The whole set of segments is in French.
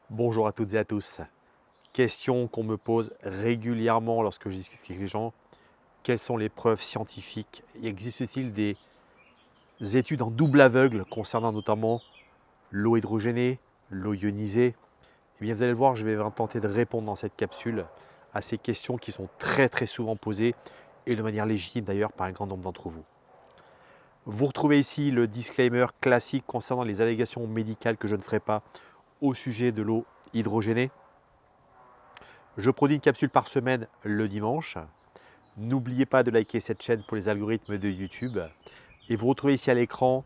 Bonjour à toutes et à tous. Question qu'on me pose régulièrement lorsque je discute avec les gens. Quelles sont les preuves scientifiques? Existe-t-il des études en double aveugle concernant notamment l'eau hydrogénée, l'eau ionisée? Eh bien, vous allez le voir, je vais tenter de répondre dans cette capsule à ces questions qui sont très souvent posées et de manière légitime d'ailleurs par un grand nombre d'entre vous. Vous retrouvez ici le disclaimer classique concernant les allégations médicales que je ne ferai pas au sujet de l'eau hydrogénée. Je produis une capsule par semaine le dimanche. N'oubliez pas de liker cette chaîne pour les algorithmes de YouTube. Et vous retrouvez ici à l'écran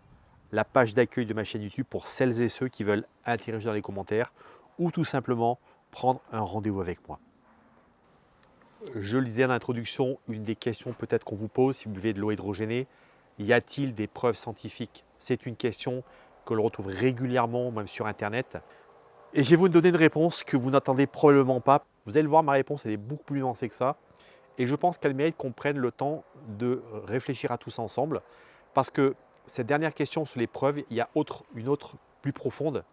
la page d'accueil de ma chaîne YouTube pour celles et ceux qui veulent interagir dans les commentaires ou tout simplement prendre un rendez-vous avec moi. Je le disais en introduction, une des questions peut-être qu'on vous pose si vous buvez de l'eau hydrogénée, y a-t-il des preuves scientifiques? C'est une question que l'on retrouve régulièrement, même sur Internet. Et je vais vous donner une réponse que vous n'attendez probablement pas. Vous allez le voir, ma réponse elle est beaucoup plus nuancée que ça. Et je pense qu'elle mérite qu'on prenne le temps de réfléchir à tous ensemble. Parce que cette dernière question sur les preuves, il y a une autre plus profonde.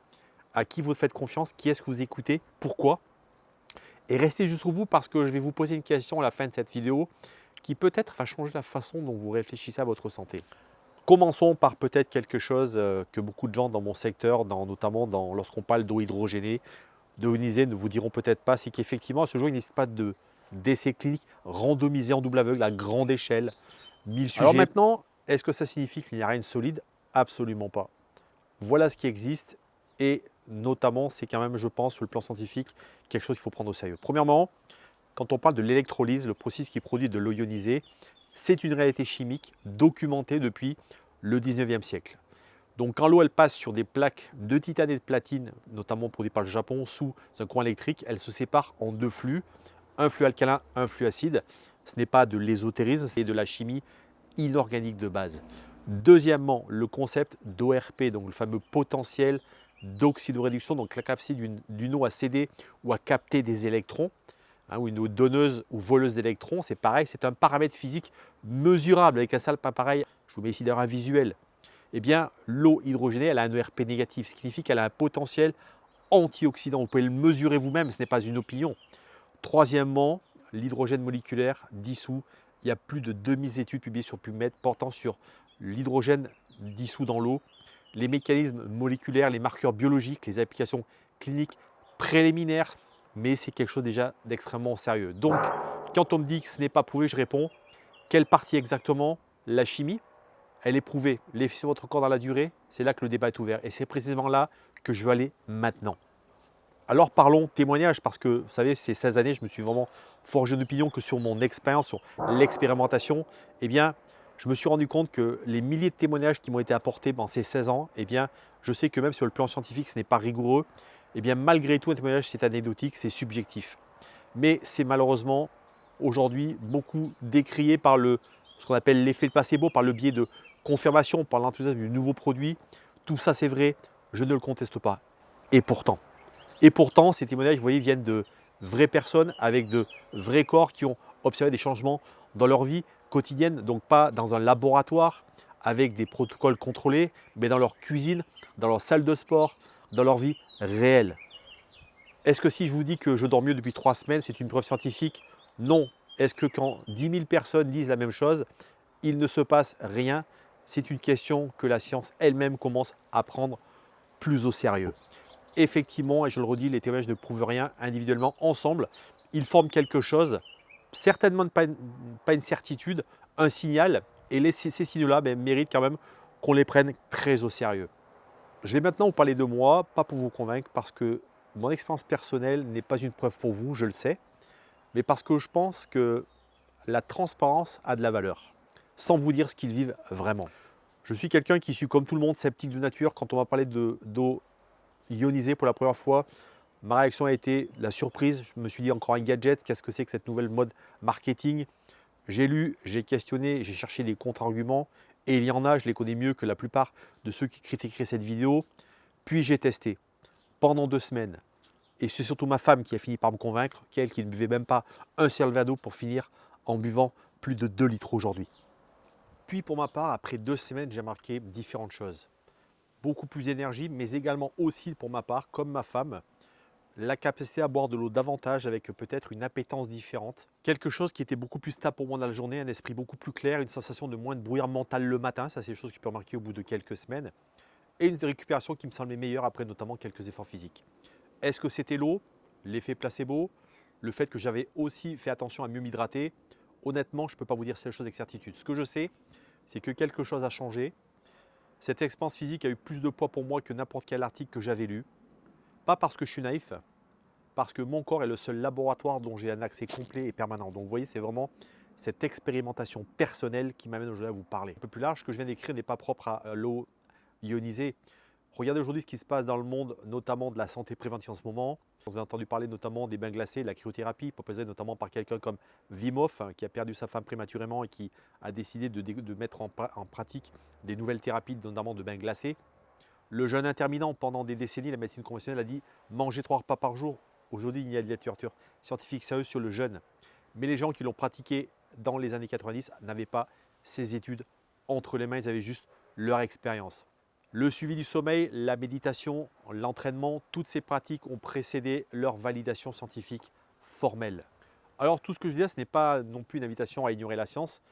À qui vous faites confiance? Qui est-ce que vous écoutez? Pourquoi? Et restez jusqu'au bout parce que je vais vous poser une question à la fin de cette vidéo qui peut-être va changer la façon dont vous réfléchissez à votre santé. Commençons par peut-être quelque chose que beaucoup de gens dans mon secteur, notamment lorsqu'on parle d'eau hydrogénée, d'eau ionisée, ne vous diront peut-être pas, c'est qu'effectivement à ce jour, il n'existe pas d'essais cliniques randomisés en double aveugle à grande échelle, 1000 sujets. Alors maintenant, est-ce que ça signifie qu'il n'y a rien de solide? Absolument pas. Voilà ce qui existe et notamment, c'est quand même, je pense, sur le plan scientifique, quelque chose qu'il faut prendre au sérieux. Premièrement, quand on parle de l'électrolyse, le processus qui produit de l'eau ionisée, c'est une réalité chimique documentée depuis le 19e siècle. Donc quand l'eau elle passe sur des plaques de titane et de platine, notamment produites par le Japon, sous un courant électrique, elle se sépare en deux flux, un flux alcalin, un flux acide. Ce n'est pas de l'ésotérisme, c'est de la chimie inorganique de base. Deuxièmement, le concept d'ORP, donc le fameux potentiel d'oxydoréduction, donc la capacité d'une eau à céder ou à capter des électrons, ou une eau donneuse ou voleuse d'électrons, c'est pareil, c'est un paramètre physique mesurable avec un seul appareil. Je vous mets ici d'ailleurs un visuel. Eh bien, l'eau hydrogénée, elle a un ERP négatif, ce qui signifie qu'elle a un potentiel antioxydant. Vous pouvez le mesurer vous-même, ce n'est pas une opinion. Troisièmement, l'hydrogène moléculaire dissous. Il y a plus de 2000 études publiées sur PubMed portant sur l'hydrogène dissous dans l'eau, les mécanismes moléculaires, les marqueurs biologiques, les applications cliniques préliminaires, mais c'est quelque chose déjà d'extrêmement sérieux. Donc, quand on me dit que ce n'est pas prouvé, je réponds, quelle partie exactement? La chimie, elle est prouvée. L'effet sur votre corps dans la durée, c'est là que le débat est ouvert. Et c'est précisément là que je veux aller maintenant. Alors parlons témoignage, parce que vous savez, ces 16 années, je me suis vraiment forgé une opinion que sur mon expérience, sur l'expérimentation. Eh bien, je me suis rendu compte que les milliers de témoignages qui m'ont été apportés pendant ces 16 ans, eh bien, je sais que même sur le plan scientifique, ce n'est pas rigoureux. Eh bien, malgré tout, un témoignage, c'est anecdotique, c'est subjectif. Mais c'est malheureusement aujourd'hui beaucoup décrié par ce qu'on appelle l'effet placebo, par le biais de confirmation, par l'enthousiasme du nouveau produit. Tout ça, c'est vrai, je ne le conteste pas. Et pourtant, ces témoignages, vous voyez, viennent de vraies personnes avec de vrais corps qui ont observé des changements dans leur vie quotidienne, donc pas dans un laboratoire avec des protocoles contrôlés, mais dans leur cuisine, dans leur salle de sport, dans leur vie réelle. Est-ce que si je vous dis que je dors mieux depuis 3 semaines, c'est une preuve scientifique? Non. Est-ce que quand 10 000 personnes disent la même chose, il ne se passe rien? C'est une question que la science elle-même commence à prendre plus au sérieux. Effectivement, et je le redis, les témoignages ne prouvent rien individuellement. Ensemble, ils forment quelque chose, certainement pas une certitude, un signal. Et ces signaux-là méritent quand même qu'on les prenne très au sérieux. Je vais maintenant vous parler de moi, pas pour vous convaincre, parce que mon expérience personnelle n'est pas une preuve pour vous, je le sais, mais parce que je pense que la transparence a de la valeur, sans vous dire ce qu'ils vivent vraiment. Je suis quelqu'un qui suis comme tout le monde sceptique de nature. Quand on va parler d'eau ionisée pour la première fois, ma réaction a été la surprise. Je me suis dit encore un gadget, qu'est-ce que c'est que cette nouvelle mode marketing? J'ai lu, j'ai questionné, j'ai cherché des contre-arguments et il y en a, je les connais mieux que la plupart de ceux qui critiqueraient cette vidéo. Puis j'ai testé pendant 2 semaines et c'est surtout ma femme qui a fini par me convaincre, qu'elle qui ne buvait même pas un seul verre d'eau pour finir en buvant plus de 2 litres aujourd'hui. Puis pour ma part, après 2 semaines, j'ai remarqué différentes choses. Beaucoup plus d'énergie, mais également aussi pour ma part, comme ma femme, la capacité à boire de l'eau davantage avec peut-être une appétence différente. Quelque chose qui était beaucoup plus stable pour moi dans la journée, un esprit beaucoup plus clair, une sensation de moins de brouillard mental le matin, ça c'est des choses qui peut remarquer au bout de quelques semaines, et une récupération qui me semblait meilleure après notamment quelques efforts physiques. Est-ce que c'était l'eau, l'effet placebo, le fait que j'avais aussi fait attention à mieux m'hydrater? Honnêtement, je ne peux pas vous dire ces choses avec certitude. Ce que je sais, c'est que quelque chose a changé. Cette expérience physique a eu plus de poids pour moi que n'importe quel article que j'avais lu. Pas parce que je suis naïf, parce que mon corps est le seul laboratoire dont j'ai un accès complet et permanent. Donc vous voyez, c'est vraiment cette expérimentation personnelle qui m'amène aujourd'hui à vous parler. Un peu plus large, ce que je viens d'écrire n'est pas propre à l'eau ionisée. Regardez aujourd'hui ce qui se passe dans le monde, notamment de la santé préventive en ce moment. Vous avez entendu parler notamment des bains glacés, de la cryothérapie, proposée notamment par quelqu'un comme Wim Hof, qui a perdu sa femme prématurément et qui a décidé de mettre en pratique des nouvelles thérapies, notamment de bains glacés. Le jeûne intermittent, pendant des décennies, la médecine conventionnelle a dit manger 3 repas par jour. Aujourd'hui, il y a de la littérature scientifique sérieuse sur le jeûne. Mais les gens qui l'ont pratiqué dans les années 90 n'avaient pas ces études entre les mains, ils avaient juste leur expérience. Le suivi du sommeil, la méditation, l'entraînement, toutes ces pratiques ont précédé leur validation scientifique formelle. Alors tout ce que je dis là, ce n'est pas non plus une invitation à ignorer la science,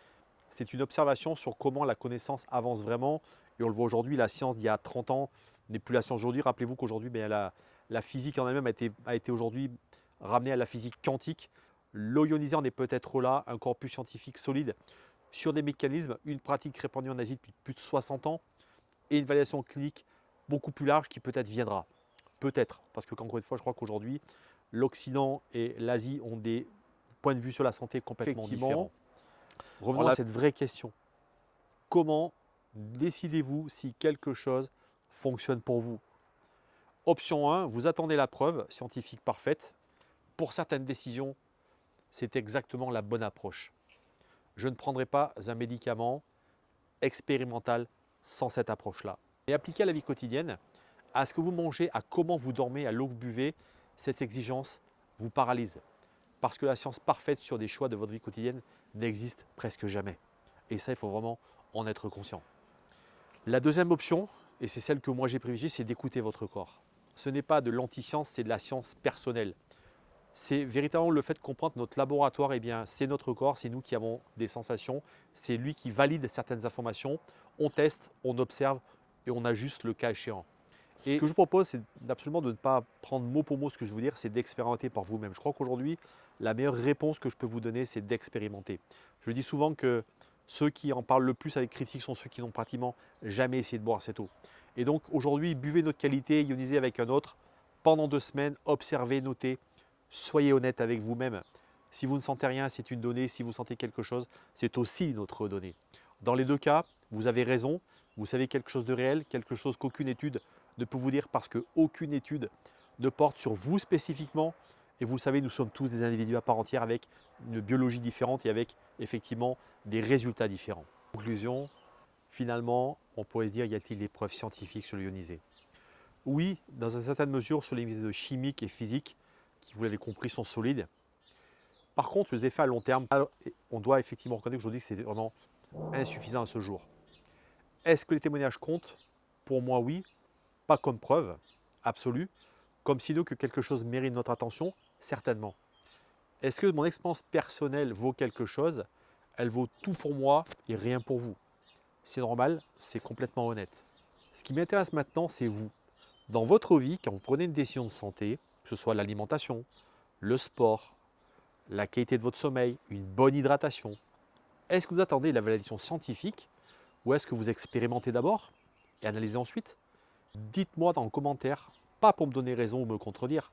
c'est une observation sur comment la connaissance avance vraiment. Et on le voit aujourd'hui, la science d'il y a 30 ans n'est plus la science aujourd'hui. Rappelez-vous qu'aujourd'hui, la physique en elle-même a été aujourd'hui ramenée à la physique quantique. L'eau ionisée en est peut-être là, un corpus scientifique solide sur des mécanismes, une pratique répandue en Asie depuis plus de 60 ans et une validation clinique beaucoup plus large qui peut-être viendra. Peut-être, parce que encore une fois, je crois qu'aujourd'hui, l'Occident et l'Asie ont des points de vue sur la santé complètement différents. Revenons à cette vraie question. Comment décidez-vous si quelque chose fonctionne pour vous? Option 1, vous attendez la preuve scientifique parfaite. Pour certaines décisions, c'est exactement la bonne approche. Je ne prendrai pas un médicament expérimental sans cette approche-là. Et appliqué à la vie quotidienne, à ce que vous mangez, à comment vous dormez, à l'eau que vous buvez, cette exigence vous paralyse. Parce que la science parfaite sur des choix de votre vie quotidienne n'existe presque jamais. Et ça, il faut vraiment en être conscient. La deuxième option, et c'est celle que moi j'ai privilégiée, c'est d'écouter votre corps. Ce n'est pas de l'anti-science, c'est de la science personnelle. C'est véritablement le fait de comprendre que notre laboratoire, eh bien, c'est notre corps, c'est nous qui avons des sensations, c'est lui qui valide certaines informations. On teste, on observe et on ajuste le cas échéant. Et ce que je vous propose, c'est absolument de ne pas prendre mot pour mot ce que je veux dire, c'est d'expérimenter par vous-même. Je crois qu'aujourd'hui, la meilleure réponse que je peux vous donner, c'est d'expérimenter. Je dis souvent que ceux qui en parlent le plus avec critique sont ceux qui n'ont pratiquement jamais essayé de boire cette eau. Et donc aujourd'hui, buvez notre qualité, ionisez avec un autre. Pendant 2 semaines, observez, notez, soyez honnête avec vous-même. Si vous ne sentez rien, c'est une donnée. Si vous sentez quelque chose, c'est aussi une autre donnée. Dans les deux cas, vous avez raison. Vous savez quelque chose de réel, quelque chose qu'aucune étude ne peut vous dire parce qu'aucune étude ne porte sur vous spécifiquement. Et vous le savez, nous sommes tous des individus à part entière avec une biologie différente et avec effectivement des résultats différents. Conclusion, finalement, on pourrait se dire, y a-t-il des preuves scientifiques sur l'ionisé? Oui, dans une certaine mesure, sur les méthodes chimiques et physiques, qui, vous l'avez compris, sont solides. Par contre, les effets à long terme, on doit effectivement reconnaître aujourd'hui que c'est vraiment insuffisant à ce jour. Est-ce que les témoignages comptent? Pour moi, oui. Pas comme preuve absolue. Comme signe que quelque chose mérite notre attention? Certainement. Est-ce que mon expérience personnelle vaut quelque chose? Elle vaut tout pour moi et rien pour vous. C'est normal, c'est complètement honnête. Ce qui m'intéresse maintenant, c'est vous. Dans votre vie, quand vous prenez une décision de santé, que ce soit l'alimentation, le sport, la qualité de votre sommeil, une bonne hydratation, est-ce que vous attendez la validation scientifique ou est-ce que vous expérimentez d'abord et analysez ensuite? Dites-moi dans le commentaire, pas pour me donner raison ou me contredire,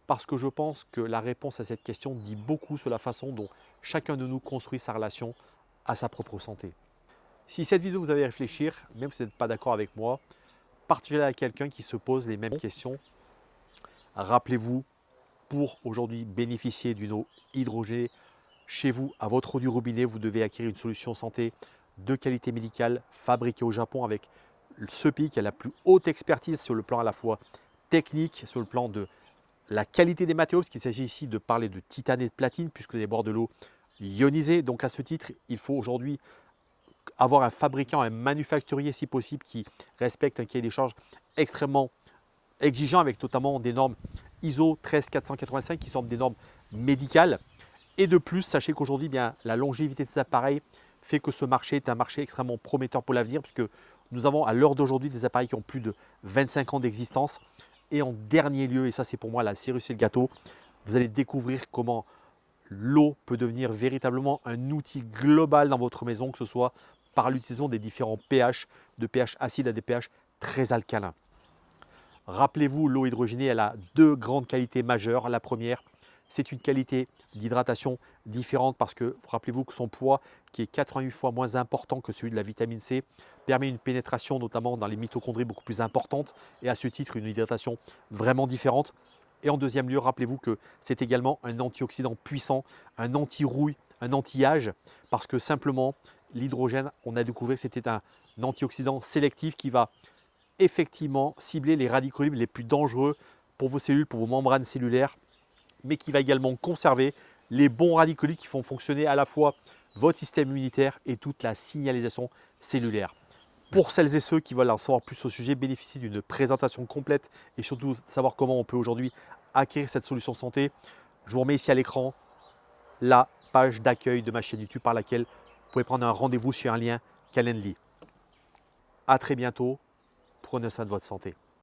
parce que je pense que la réponse à cette question dit beaucoup sur la façon dont chacun de nous construit sa relation à sa propre santé. Si cette vidéo vous avez à réfléchir, même si vous n'êtes pas d'accord avec moi, partagez-la à quelqu'un qui se pose les mêmes questions. Rappelez-vous, pour aujourd'hui bénéficier d'une eau hydrogénée chez vous, à votre eau du robinet, vous devez acquérir une solution santé de qualité médicale fabriquée au Japon avec ce pays qui a la plus haute expertise sur le plan à la fois technique, sur le plan de la qualité des matériaux, parce qu'il s'agit ici de parler de titane et de platine, puisque vous allez boire de l'eau ionisée. Donc à ce titre, il faut aujourd'hui avoir un fabricant, un manufacturier si possible, qui respecte un cahier des charges extrêmement exigeant, avec notamment des normes ISO 13485 qui sont des normes médicales. Et de plus, sachez qu'aujourd'hui, bien, la longévité de ces appareils fait que ce marché est un marché extrêmement prometteur pour l'avenir, puisque nous avons à l'heure d'aujourd'hui des appareils qui ont plus de 25 ans d'existence. Et en dernier lieu, et ça c'est pour moi la cerise sur le gâteau, vous allez découvrir comment l'eau peut devenir véritablement un outil global dans votre maison, que ce soit par l'utilisation des différents pH, de pH acide à des pH très alcalins. Rappelez-vous, l'eau hydrogénée, elle a deux grandes qualités majeures. La première, c'est une qualité d'hydratation différente parce que rappelez-vous que son poids, qui est 88 fois moins important que celui de la vitamine C, permet une pénétration notamment dans les mitochondries beaucoup plus importante et à ce titre une hydratation vraiment différente. Et en deuxième lieu, rappelez-vous que c'est également un antioxydant puissant, un anti-rouille, un anti-âge, parce que simplement l'hydrogène, on a découvert que c'était un antioxydant sélectif qui va effectivement cibler les radicaux libres les plus dangereux pour vos cellules, pour vos membranes cellulaires, mais qui va également conserver les bons radicaux libres qui font fonctionner à la fois votre système immunitaire et toute la signalisation cellulaire. Pour celles et ceux qui veulent en savoir plus au sujet, bénéficier d'une présentation complète et surtout savoir comment on peut aujourd'hui acquérir cette solution santé, je vous remets ici à l'écran la page d'accueil de ma chaîne YouTube par laquelle vous pouvez prendre un rendez-vous sur un lien Calendly. À très bientôt. Prenez soin de votre santé.